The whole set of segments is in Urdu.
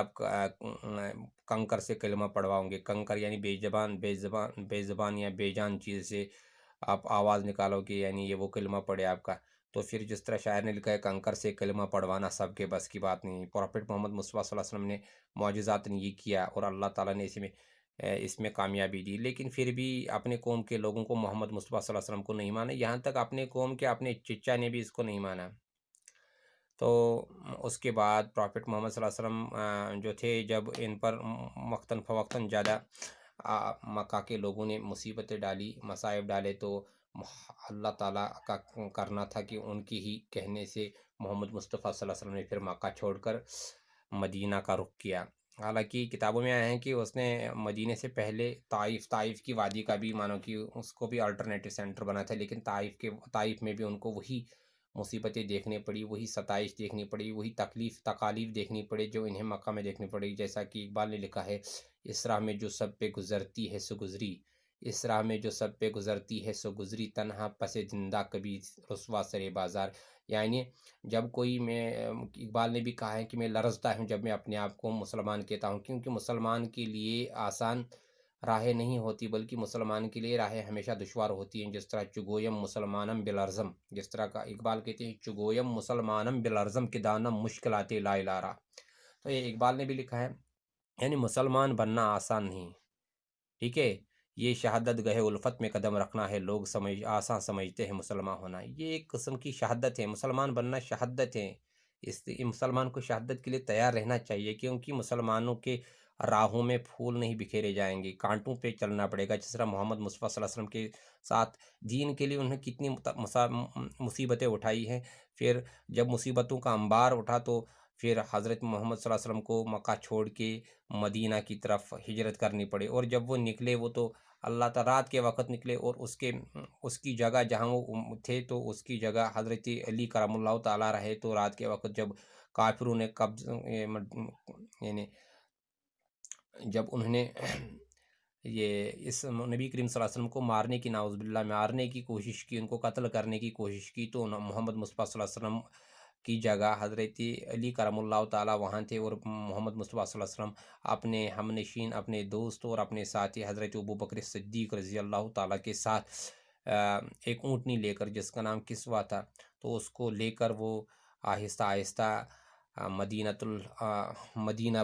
آپ کنکر سے کلمہ پڑھواؤں گے، کنکر یعنی بے زبان یا بے جان چیز سے آپ آواز نکالو گے، یعنی یہ وہ کلمہ پڑھے آپ کا۔ تو پھر جس طرح شاعر نے لکھا ہے، کنکر سے کلمہ پڑھوانا سب کے بس کی بات نہیں۔ پروفٹ محمد مصطفیٰ صلی اللہ علیہ وسلم نے معجزات نے یہ کیا، اور اللہ تعالیٰ نے اس میں کامیابی دی، لیکن پھر بھی اپنے قوم کے لوگوں کو محمد مصطفیٰ صلی اللہ علیہ وسلم کو نہیں مانا، یہاں تک اپنے قوم کے اپنے چچا نے بھی اس کو نہیں مانا۔ تو اس کے بعد پروفٹ محمد صلی اللہ علیہ وسلم جو تھے، جب ان پر وقتاً فوقتاً زیادہ مکہ کے لوگوں نے مصیبتیں ڈالی، مصائب ڈالے، تو اللہ تعالیٰ کا کرنا تھا کہ ان کی ہی کہنے سے محمد مصطفیٰ صلی اللہ علیہ وسلم نے پھر مکہ چھوڑ کر مدینہ کا رخ کیا۔ حالانکہ کتابوں میں آیا ہے کہ اس نے مدینہ سے پہلے طائف کی وادی کا بھی مانو کہ اس کو بھی الٹرنیٹو سینٹر بنا تھا، لیکن طائف میں بھی ان کو وہی مصیبتیں دیکھنے پڑی، وہی ستائش دیکھنی پڑی، وہی تکالیف دیکھنی پڑی جو انہیں مکہ میں دیکھنی پڑی۔ جیسا کہ اقبال نے لکھا ہے، اس راہ میں جو سب پہ گزرتی ہے سو گزری، اس راہ میں جو سب پہ گزرتی ہے سو گزری، تنہا پس زندہ کبھی رسوا سرے بازار۔ یعنی جب کوئی اقبال نے بھی کہا ہے کہ میں لرزتا ہوں جب میں اپنے آپ کو مسلمان کہتا ہوں، کیونکہ مسلمان کے لیے آسان راہیں نہیں ہوتی، بلکہ مسلمان کے لیے راہیں ہمیشہ دشوار ہوتی ہیں۔ جس طرح چگویم مسلمانم بلرزم، جس طرح کا اقبال کہتے ہیں، چگویم مسلمانم بلرزم کے دانم مشکلات لا الارا۔ تو یہ اقبال نے بھی لکھا ہے، یعنی مسلمان بننا آسان نہیں، ٹھیک ہے؟ یہ شہادت گہے الفت میں قدم رکھنا ہے، لوگ آسان سمجھتے ہیں مسلمان ہونا، یہ ایک قسم کی شہادت ہے، مسلمان بننا شہادت ہے۔ مسلمان کو شہادت کے لیے تیار رہنا چاہیے، کیونکہ مسلمانوں کے راہوں میں پھول نہیں بکھیرے جائیں گے، کانٹوں پہ چلنا پڑے گا۔ جس طرح محمد مصطفیٰ صلی اللہ علیہ وسلم کے ساتھ دین کے لیے انہوں نے کتنی مصیبتیں اٹھائی ہیں، پھر جب مصیبتوں کا انبار اٹھا تو پھر حضرت محمد صلی اللہ علیہ وسلم کو مکہ چھوڑ کے مدینہ کی طرف ہجرت کرنی پڑی، اور جب وہ نکلے، وہ تو اللہ تعالیٰ رات کے وقت نکلے، اور اس کی جگہ جہاں وہ تھے تو اس کی جگہ حضرت علی کرم اللہ تعالیٰ رہے، تو رات کے وقت جب کافروں نے یعنی جب انہوں نے اس نبی کریم صلی اللہ علیہ وسلم کو مارنے کی، نعوذ باللہ مارنے کی کوشش کی، ان کو قتل کرنے کی کوشش کی، تو محمد مصطفیٰ صلی اللہ علیہ وسلم کی جگہ حضرت علی کرم اللہ تعالیٰ وہاں تھے، اور محمد مصطفیٰ صلی اللہ علیہ وسلم اپنے ہم نشین، اپنے دوست اور اپنے ساتھی حضرت ابوبکر صدیق رضی اللہ تعالیٰ کے ساتھ ایک اونٹنی لے کر، جس کا نام کسوہ تھا، تو اس کو لے کر وہ آہستہ آہستہ مدینہ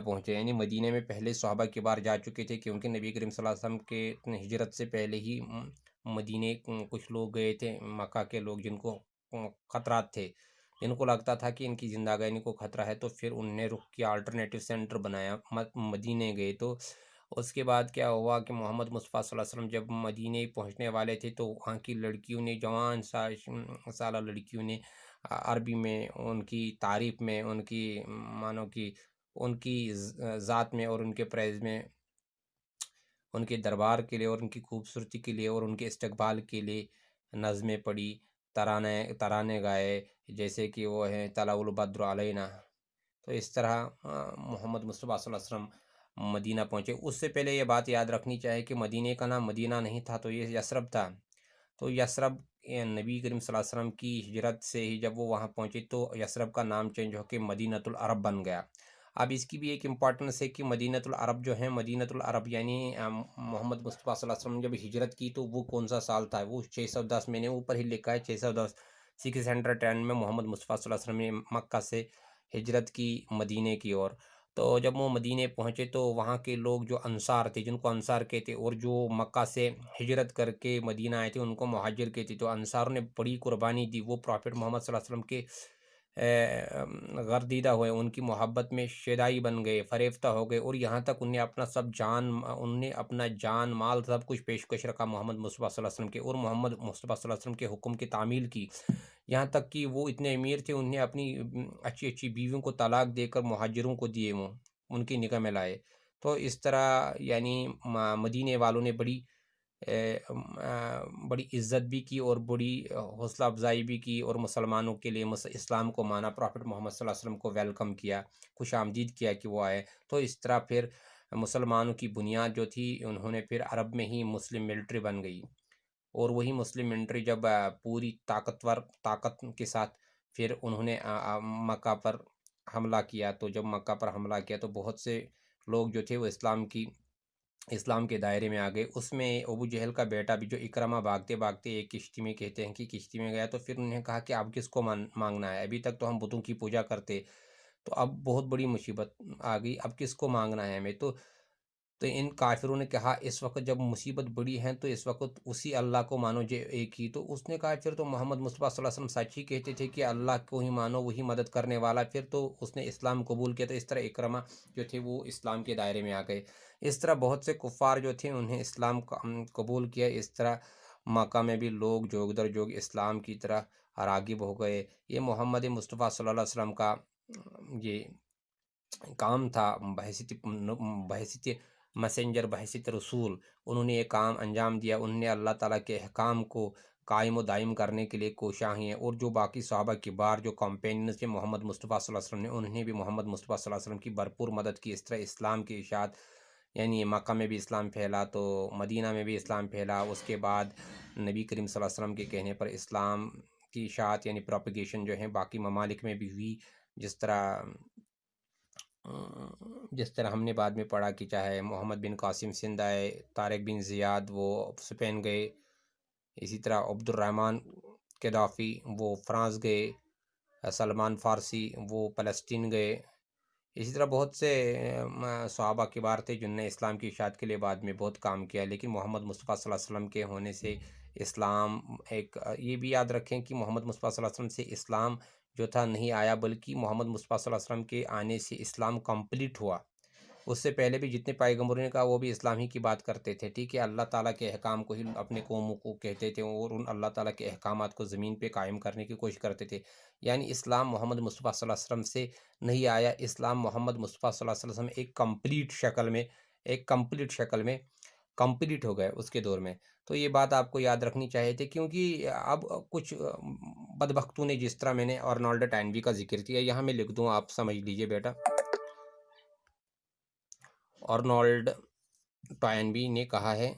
پہنچے۔ یعنی مدینہ میں پہلے صحابہ کے بار جا چکے تھے، کیونکہ نبی کریم صلی اللہ علیہ وسلم کے ہجرت سے پہلے ہی مدینہ کچھ لوگ گئے تھے، مکہ کے لوگ، جن کو خطرات تھے، جن کو لگتا تھا کہ ان کی زندگانی کو خطرہ ہے، تو پھر انہوں نے رخ کیا، الٹرنیٹو سینٹر بنایا، مدینہ گئے۔ تو اس کے بعد کیا ہوا کہ محمد مصطفیٰ صلی اللہ علیہ وسلم جب مدینہ پہنچنے والے تھے، تو وہاں کی لڑکیوں نے، جوان سالہ لڑکیوں نے عربی میں ان کی تعریف میں، ان کی مانو کہ ان کی ذات میں اور ان کے پریز میں، ان کے دربار کے لیے اور ان کی خوبصورتی کے لیے اور ان کے استقبال کے لیے نظمیں پڑھی، ترانے گائے، جیسے کہ وہ ہیں طلع البدر علینا۔ تو اس طرح محمد مصطفیٰ صلی اللہ علیہ وسلم مدینہ پہنچے۔ اس سے پہلے یہ بات یاد رکھنی چاہیے کہ مدینہ کا نام مدینہ نہیں تھا، تو یہ یثرب تھا۔ تو یثرب نبی کریم صلی اللہ علیہ وسلم کی ہجرت سے ہی جب وہ وہاں پہنچے، تو یثرب کا نام چینج ہو کے مدینۃ العرب بن گیا۔ اب اس کی بھی ایک امپورٹنس ہے کہ مدینۃ العرب جو ہے، مدینۃ العرب یعنی محمد مصطفیٰ صلی اللہ علیہ وسلم جب ہجرت کی تو وہ کون سا سال تھا؟ وہ 610، میں نے اوپر ہی لکھا ہے 610، 610 میں محمد مصطفیٰ صلی اللہ علیہ وسلم نے مکہ سے ہجرت کی مدینہ کی اور۔ تو جب وہ مدینہ پہنچے تو وہاں کے لوگ جو انصار تھے، جن کو انصار کہتے، اور جو مکہ سے ہجرت کر کے مدینہ آئے تھے ان کو مہاجر کہتے، تو انصاروں نے بڑی قربانی دی، وہ پروفٹ محمد صلی اللہ علیہ وسلم کے گردیدہ ہوئے، ان کی محبت میں شیدائی بن گئے، فریفتہ ہو گئے، اور یہاں تک انہیں اپنا جان مال سب کچھ پیشکش رکھا محمد مصطفیٰ صلی اللہ علیہ وسلم کے، اور محمد مصطفیٰ صلی اللہ علیہ وسلم کے حکم کی تعمیل کی، یہاں تک کہ وہ اتنے امیر تھے، انہیں اپنی اچھی اچھی بیویوں کو طلاق دے کر مہاجروں کو دیے، وہ ان کی نگاہ میں لائے۔ تو اس طرح یعنی مدینے والوں نے بڑی عزت بھی کی اور بڑی حوصلہ افزائی بھی کی، اور مسلمانوں کے لیے اسلام کو مانا، پروفٹ محمد صلی اللہ علیہ وسلم کو ویلکم کیا، خوش آمدید کیا کہ وہ آئے۔ تو اس طرح پھر مسلمانوں کی بنیاد جو تھی، انہوں نے پھر عرب میں ہی مسلم ملٹری بن گئی، اور وہی مسلم ملٹری جب پوری طاقت کے ساتھ پھر انہوں نے مکہ پر حملہ کیا، تو جب مکہ پر حملہ کیا تو بہت سے لوگ جو تھے وہ اسلام کے دائرے میں آ گئے۔ اس میں ابو جہل کا بیٹا بھی جو اکرمہ بھاگتے بھاگتے ایک کشتی میں، کہتے ہیں کہ کشتی میں گیا، تو پھر انہوں نے کہا کہ اب کس کو مانگنا ہے، ابھی تک تو ہم بتوں کی پوجا کرتے، تو اب بہت بڑی مصیبت آ گئی، اب کس کو مانگنا ہے ہمیں۔ تو ان کافروں نے کہا اس وقت جب مصیبت بڑی ہے تو اس وقت اسی اللہ کو مانو جو ایک ہی۔ تو اس نے کہا پھر تو محمد مصطفیٰ صلی اللہ علیہ وسلم سچ ہی کہتے تھے کہ اللہ کو ہی مانو، وہی مدد کرنے والا۔ پھر تو اس نے اسلام قبول کیا، تو اس طرح اکرمہ جو تھے وہ اسلام کے دائرے میں آ گئے۔ اس طرح بہت سے کفار جو تھے انہیں اسلام قبول کیا۔ اس طرح مکہ میں بھی لوگ جوگ در جوگ اسلام کی طرح راغب ہو گئے۔ یہ محمد مصطفیٰ صلی اللہ علیہ وسلم کا یہ کام تھا، بحیثیت میسنجر، بحیثیت رسول انہوں نے یہ کام انجام دیا۔ انہوں نے اللہ تعالیٰ کے احکام کو قائم و دائم کرنے کے لیے کوشاں ہیں، اور جو باقی صحابہ کبار جو کمپینینز تھے محمد مصطفیٰ صلی اللہ علیہ وسلم نے، انہوں نے بھی محمد مصطفیٰ صلی اللہ علیہ وسلم کی بھرپور مدد کی۔ اس طرح اسلام کی اشاعت، یعنی مکہ میں بھی اسلام پھیلا تو مدینہ میں بھی اسلام پھیلا۔ اس کے بعد نبی کریم صلی اللہ علیہ وسلم کے کہنے پر اسلام کی اشاعت یعنی پروپیگیشن جو ہے باقی ممالک میں بھی ہوئی۔ جس طرح ہم نے بعد میں پڑھا کہ چاہے محمد بن قاسم سندھ آئے، طارق بن زیاد وہ اسپین گئے، اسی طرح عبد الرحمن قذافی وہ فرانس گئے، سلمان فارسی وہ فلسطین گئے۔ اسی طرح بہت سے صحابہ کبار تھے جن نے اسلام کی اشاعت کے لیے بعد میں بہت کام کیا، لیکن محمد مصطفیٰ صلی اللہ علیہ وسلم کے ہونے سے اسلام یہ بھی یاد رکھیں کہ محمد مصطفیٰ صلی اللہ علیہ وسلم سے اسلام جو تھا نہیں آیا، بلکہ محمد مصطفیٰ صلی اللہ علیہ وسلم کے آنے سے اسلام کمپلیٹ ہوا۔ اس سے پہلے بھی جتنے پیغمبروں نے کہا وہ بھی اسلام ہی کی بات کرتے تھے، ٹھیک ہے، اللہ تعالیٰ کے احکام کو ہی اپنے قوموں کو کہتے تھے، اور ان اللہ تعالیٰ کے احکامات کو زمین پہ قائم کرنے کی کوشش کرتے تھے۔ یعنی اسلام محمد مصطفیٰ صلی اللہ علیہ وسلم سے نہیں آیا، اسلام محمد مصطفیٰ صلی اللہ علیہ وسلم ایک کمپلیٹ شکل میں کمپلیٹ ہو گئے اس کے دور میں۔ تو یہ بات آپ کو یاد رکھنی چاہیے تھی، کیونکہ اب کچھ بدبختوں نے، جس طرح میں نے ارنالڈ ٹائنبی کا ذکر کیا، یہاں میں لکھ دوں، آپ سمجھ لیجئے بیٹا۔ ارنالڈ ٹائنبی نے کہا ہے،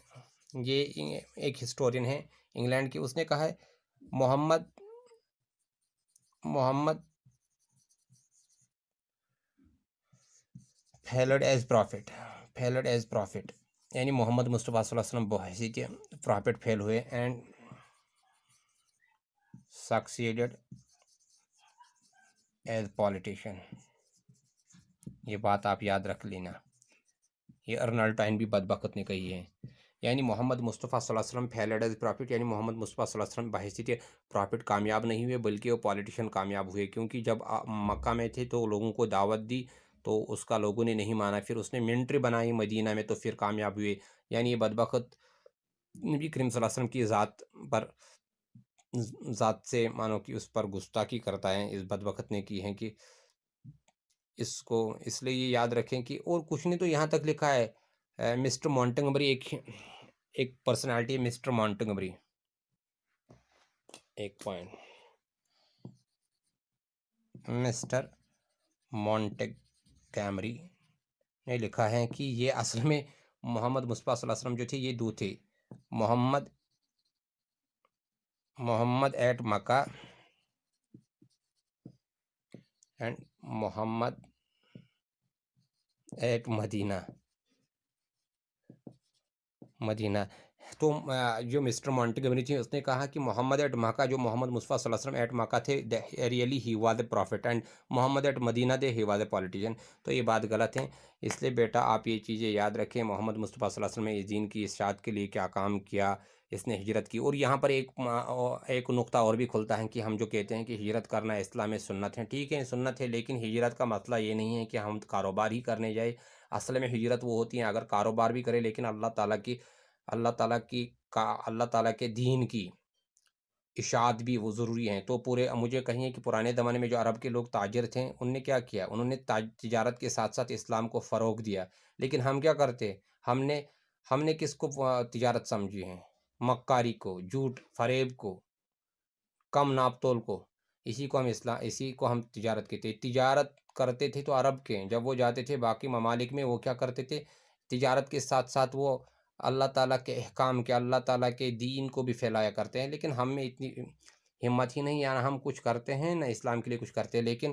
یہ ایک ہسٹورین ہے انگلینڈ کی، اس نے کہا ہے محمد فیلڈ ایز پروفٹ، یعنی محمد مصطفیٰ صلی اللہ علیہ وسلم بحیثیت پروفٹ فیل ہوئے، اینڈ سکسیڈڈ ایز پولیٹیشین۔ یہ بات آپ یاد رکھ لینا، یہ ارنالڈ ٹائنبی بدبخت نے کہی ہے۔ یعنی محمد مصطفیٰ صلی اللہ علیہ وسلم فیلڈ ایز پروفٹ، یعنی محمد مصطفیٰ صلی اللہ علیہ وسلم بحیثیت پروفٹ کامیاب نہیں ہوئے، بلکہ وہ پولیٹیشین کامیاب ہوئے، کیونکہ جب مکہ میں تھے تو لوگوں کو دعوت دی تو اس کا لوگوں نے نہیں مانا، پھر اس نے منٹری بنائی مدینہ میں تو پھر کامیاب ہوئے۔ یعنی یہ بدبخت نبی کریم صلی اللہ علیہ وسلم کی ذات سے مانو کہ اس پر گستاخی کرتا ہے، اس بدبخت نے کی ہے کہ اس کو، اس لیے یہ یاد رکھیں کہ، اور کچھ نے تو یہاں تک لکھا ہے مسٹر مونٹگمری، ایک پرسنالٹی ہے مسٹر مونٹگمری، ایک پوائنٹ، مسٹر مونٹگمری نے لکھا ہے کہ یہ اصل میں محمد مصطفیٰ صلی اللہ علیہ وسلم جو تھے یہ دو تھے، Muhammad at Mecca and Muhammad at Medina. تو جو مسٹر مونٹگمری تھی اس نے کہا کہ محمد ایٹ مکہ، جو محمد مصطفیٰ صلی اللہ علیہ وسلم ایٹ مکہ تھے، really he was a prophet, and Muhammad at Medina he was a politician. تو یہ بات غلط ہے، اس لیے بیٹا آپ یہ چیزیں یاد رکھیں۔ محمد مصطفیٰ صلی اللہ علیہ وسلم نے اس دین کی اشاعت کے لیے کیا کام کیا، اس نے ہجرت کی۔ اور یہاں پر ایک نقطہ اور بھی کھلتا ہے کہ ہم جو کہتے ہیں کہ ہجرت کرنا اسلام میں سنت ہے، ٹھیک ہے سنت ہے، لیکن ہجرت کا مسئلہ یہ نہیں ہے کہ ہم کاروبار ہی کرنے جائے۔ اصل میں ہجرت وہ ہوتی ہے اگر کاروبار بھی کرے لیکن اللہ تعالیٰ کے دین کی اشاعت بھی وہ ضروری ہیں۔ تو مجھے کہیں کہ پرانے زمانے میں جو عرب کے لوگ تاجر تھے انہوں نے کیا کیا، انہوں نے تجارت کے ساتھ ساتھ اسلام کو فروغ دیا، لیکن ہم کیا کرتے، ہم نے کس کو تجارت سمجھی ہے، مکاری کو، جھوٹ فریب کو، کم ناپ تول کو، اسی کو ہم تجارت کہتے ہیں۔ تجارت کرتے تھے تو عرب کے، جب وہ جاتے تھے باقی ممالک میں، وہ کیا کرتے تھے، تجارت کے ساتھ ساتھ وہ اللہ تعالیٰ کے احکام کے، اللہ تعالیٰ کے دین کو بھی پھیلایا کرتے ہیں، لیکن ہم میں اتنی ہمت ہی نہیں، یعنی ہم کچھ کرتے ہیں نہ اسلام کے لیے کچھ کرتے ہیں، لیکن